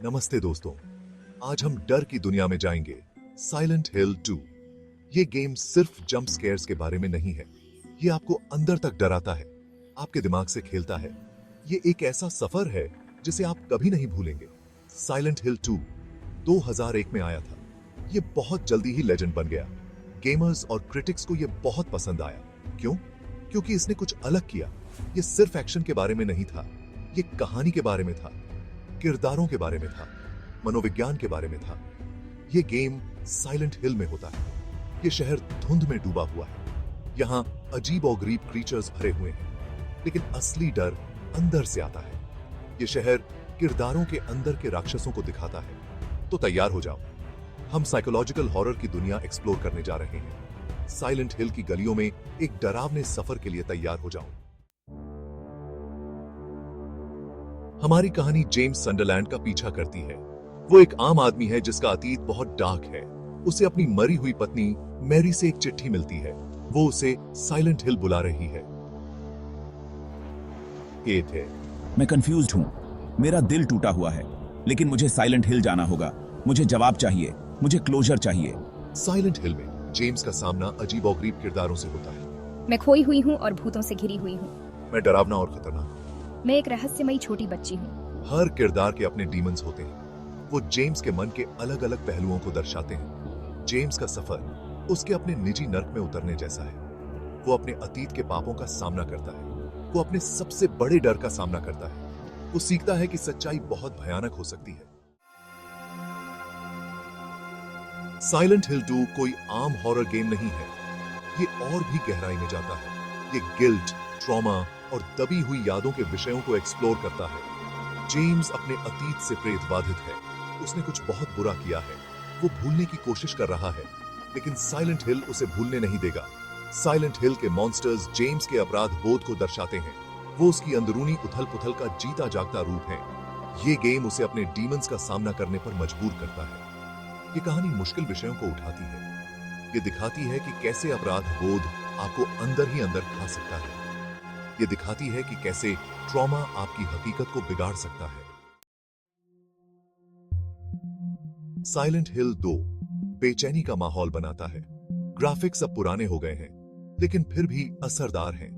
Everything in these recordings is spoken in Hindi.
नमस्ते दोस्तों, आज हम डर की दुनिया में जाएंगे। साइलेंट हिल 2। ये गेम सिर्फ जंप स्केयर्स के बारे में नहीं है। ये आपको अंदर तक डराता है, आपके दिमाग से खेलता है। ये एक ऐसा सफर है जिसे आप कभी नहीं भूलेंगे। साइलेंट हिल 2 2001 में आया था। ये बहुत जल्दी ही लेजेंड बन गया। गेमर्स और क्रिटिक्स को ये बहुत पसंद आया। क्यों? क्योंकि इसने कुछ अलग किया। ये सिर्फ एक्शन के बारे में नहीं था, ये कहानी के बारे में था, किरदारों के बारे में था, मनोविज्ञान के बारे में था। ये गेम साइलेंट हिल में होता है। ये शहर धुंध में डूबा हुआ है। यहाँ अजीब और गरीब क्रीचर्स भरे हुए हैं, लेकिन असली डर अंदर से आता है। ये शहर किरदारों के अंदर के राक्षसों को दिखाता है। तो तैयार हो जाओ, हम साइकोलॉजिकल हॉरर की दुनिया एक्सप्लोर करने जा रहे हैं। साइलेंट हिल की गलियों में एक डरावने सफर के लिए तैयार हो जाओ। हमारी कहानी जेम्स संडरलैंड का पीछा करती है। वो एक आम आदमी है जिसका अतीत बहुत डार्क है। उसे अपनी मरी हुई पत्नी मैरी से एक चिट्ठी मिलती है। वो उसे साइलेंट हिल बुला रही है। मैं कंफ्यूज्ड हूँ। मेरा दिल टूटा हुआ है, लेकिन मुझे साइलेंट हिल जाना होगा। मुझे जवाब चाहिए, मुझे क्लोजर चाहिए। साइलेंट हिल में जेम्स का सामना अजीब और गरीब किरदारों से होता है। मैं खोई हुई हूँ और भूतों से घिरी हुई हूँ। मैं डरावना और खतरनाक। मैं एक रहस्यमयी छोटी बच्ची हूँ। हर किरदार के अपने डीमंस होते हैं। वो जेम्स के मन के अलग अलग पहलुओं को दर्शाते हैं। जेम्स का सफर उसके अपने निजी नर्क में उतरने जैसा है। वो अपने अतीत के पापों का सामना करता है। वो अपने सबसे बड़े डर का सामना करता है। वो सीखता है कि सच्चाई बहुत भयानक हो सकती है। साइलेंट हिल 2 कोई आम हॉरर गेम नहीं है। ये और भी गहराई में जाता है। ये गिल्ट, ट्रॉमा और दबी हुई यादों के विषयों को एक्सप्लोर करता है। जेम्स अपने अतीत से प्रेत बाधित है। उसने कुछ बहुत बुरा किया है। वो भूलने की कोशिश कर रहा है, लेकिन साइलेंट हिल उसे भूलने नहीं देगा। साइलेंट हिल के मॉन्स्टर्स जेम्स के अपराध बोध को दर्शाते हैं। वो उसकी अंदरूनी उथल पुथल का जीता जागता रूप है। ये गेम उसे अपने डीमंस का सामना करने पर मजबूर करता है। ये कहानी मुश्किल विषयों को उठाती है। ये दिखाती है कि कैसे अपराध बोध आपको अंदर ही अंदर खा सकता है। ये दिखाती है कि कैसे ट्रॉमा आपकी हकीकत को बिगाड़ सकता है। साइलेंट हिल 2 बेचैनी का माहौल बनाता है। ग्राफिक्स अब पुराने हो गए हैं, लेकिन फिर भी असरदार हैं।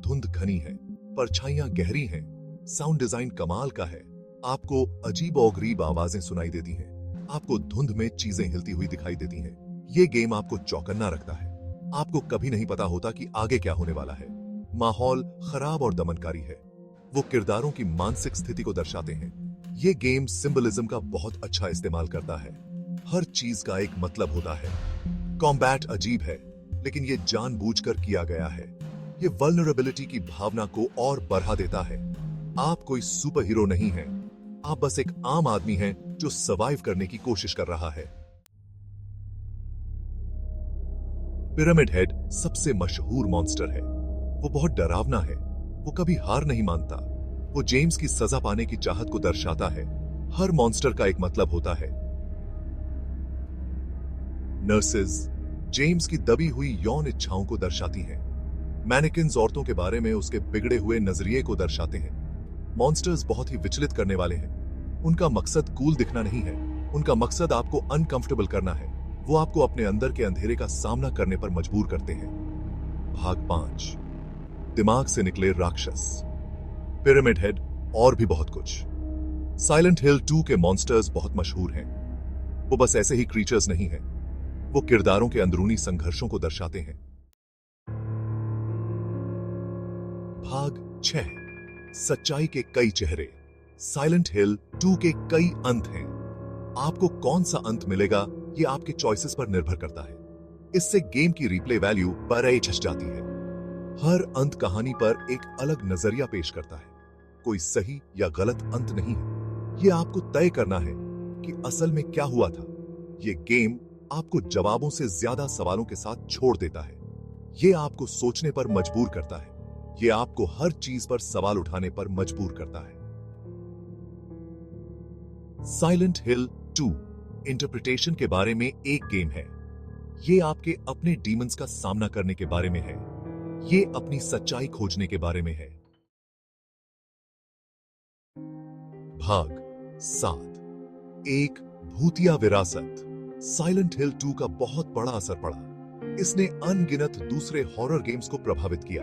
धुंध घनी है, परछाइयां गहरी हैं, साउंड डिजाइन कमाल का है। आपको अजीब और गरीब आवाजें सुनाई देती हैं। आपको धुंध में चीजें हिलती हुई दिखाई देती हैं। ये गेम आपको चौकन्ना रखता है। आपको कभी नहीं पता होता कि आगे क्या होने वाला है। माहौल खराब और दमनकारी है। वो किरदारों की मानसिक स्थिति को दर्शाते हैं। ये गेम सिंबलिज्म का बहुत अच्छा इस्तेमाल करता है। हर चीज का एक मतलब होता है। कॉम्बैट अजीब है, लेकिन ये जानबूझकर किया गया है। ये वल्नरेबिलिटी की भावना को और बढ़ा देता है। आप कोई सुपर हीरो नहीं हैं। आप बस एक आम आदमी हैं जो सर्वाइव करने की कोशिश कर रहा है। पिरामिड हेड सबसे मशहूर मॉन्स्टर है। वो बहुत डरावना है। वो कभी हार नहीं मानता। वो जेम्स की सजा पाने की चाहत को दर्शाता है। हर मॉन्स्टर का एक मतलब होता है। नर्सेस जेम्स की दबी हुई यौन इच्छाओं को दर्शाती हैं। मैनिकिन्स औरतों के बारे में उसके बिगड़े हुए नजरिए को दर्शाते हैं। मॉन्स्टर्स बहुत ही विचलित करने वाले हैं। उनका मकसद कूल दिखना नहीं है। उनका मकसद आपको अनकंफर्टेबल करना है। वो आपको अपने अंदर के अंधेरे का सामना करने पर मजबूर करते हैं। भाग 5, दिमाग से निकले राक्षस, पिरामिड हेड और भी बहुत कुछ। साइलेंट हिल 2 के मॉन्स्टर्स बहुत मशहूर हैं। वो बस ऐसे ही क्रीचर्स नहीं हैं। वो किरदारों के अंदरूनी संघर्षों को दर्शाते हैं। भाग 6, सच्चाई के कई चेहरे। साइलेंट हिल 2 के कई अंत हैं। आपको कौन सा अंत मिलेगा ये आपके चॉइसेस पर निर्भर करता है। इससे गेम की रिप्ले वैल्यू बढ़ जाती है। हर अंत कहानी पर एक अलग नजरिया पेश करता है। कोई सही या गलत अंत नहीं है। ये आपको तय करना है कि असल में क्या हुआ था। ये गेम आपको जवाबों से ज्यादा सवालों के साथ छोड़ देता है। ये आपको सोचने पर मजबूर करता है। ये आपको हर चीज पर सवाल उठाने पर मजबूर करता है। साइलेंट हिल 2 इंटरप्रिटेशन के बारे में एक गेम है। ये आपके अपने डीमंस का सामना करने के बारे में है। ये अपनी सच्चाई खोजने के बारे में है। भाग 7, एक भूतिया विरासत। साइलेंट हिल 2 का बहुत बड़ा असर पड़ा। इसने अनगिनत दूसरे हॉरर गेम्स को प्रभावित किया।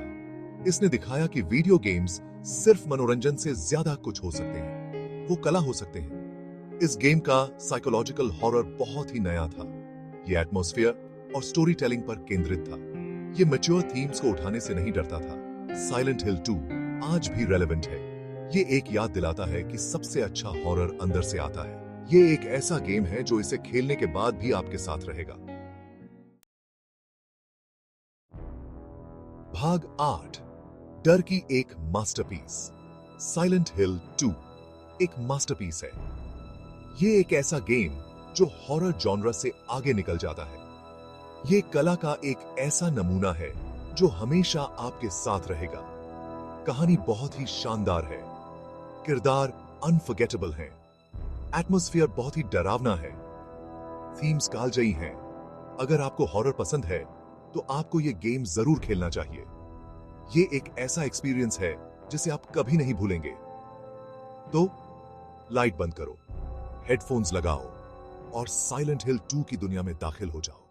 इसने दिखाया कि वीडियो गेम्स सिर्फ मनोरंजन से ज्यादा कुछ हो सकते हैं, वो कला हो सकते हैं। इस गेम का साइकोलॉजिकल हॉरर बहुत ही नया था। ये एटमॉस्फेयर और स्टोरी टेलिंग पर केंद्रित था। ये मैच्योर थीम्स को उठाने से नहीं डरता था। साइलेंट हिल 2 आज भी रेलेवेंट है। ये एक याद दिलाता है कि सबसे अच्छा हॉरर अंदर से आता है। ये एक ऐसा गेम है जो इसे खेलने के बाद भी आपके साथ रहेगा। भाग 8, डर की एक मास्टरपीस। साइलेंट हिल 2 एक मास्टरपीस है। ये एक ऐसा गेम जो हॉरर जॉनरा से आगे निकल जाता है। ये कला का एक ऐसा नमूना है जो हमेशा आपके साथ रहेगा। कहानी बहुत ही शानदार है, किरदार अनफॉरगेटेबल हैं, एटमॉस्फेयर बहुत ही डरावना है, थीम्स कालजयी हैं। अगर आपको हॉरर पसंद है तो आपको यह गेम जरूर खेलना चाहिए। ये एक ऐसा एक्सपीरियंस है जिसे आप कभी नहीं भूलेंगे। तो लाइट बंद करो, हेडफोन्स लगाओ और साइलेंट हिल 2 की दुनिया में दाखिल हो जाओ।